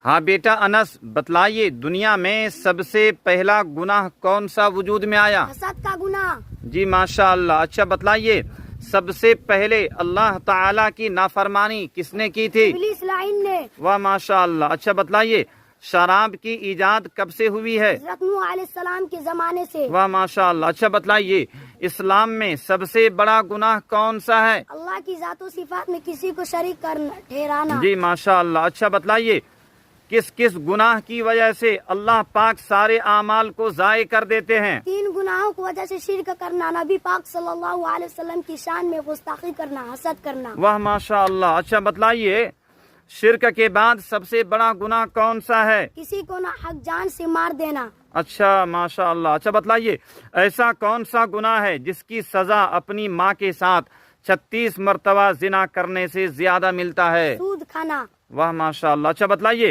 ہاں بیٹا انس، بتلائیے دنیا میں سب سے پہلا گناہ کون سا وجود میں آیا؟ حسد کا گناہ۔ جی ماشاء اللہ۔ اچھا بتلائیے سب سے پہلے اللہ تعالیٰ کی نافرمانی کس نے کی تھی؟ ابلیس لعین نے۔ واہ ماشاء اللہ۔ اچھا بتلائیے شراب کی ایجاد کب سے ہوئی ہے؟ حضرت نوح علیہ السلام کے زمانے سے۔ واہ ماشاء اللہ۔ اچھا بتلائیے اسلام میں سب سے بڑا گناہ کون سا ہے؟ اللہ کی ذات و صفات میں کسی کو شریک کرنا، ٹھہرانا۔ جی ماشاء اللہ۔ اچھا بتلائیے کس کس گناہ کی وجہ سے اللہ پاک سارے اعمال کو ضائع کر دیتے ہیں؟ 3 گناہوں کی وجہ سے شرک کرنا، نبی پاک صلی اللہ علیہ وسلم کی شان میں گستاخی کرنا، حسد کرنا۔ واہ ماشاء اللہ۔ اچھا بتلائیے شرک کے بعد سب سے بڑا گناہ کون سا ہے؟ کسی کو نہ حق جان سے مار دینا۔ اچھا ماشاء اللہ۔ اچھا بتلائیے ایسا کون سا گناہ ہے جس کی سزا اپنی ماں کے ساتھ 36 مرتبہ زنا کرنے سے زیادہ ملتا ہے؟ سود کھانا۔ واہ ماشاء اللہ۔ اچھا بتلائیے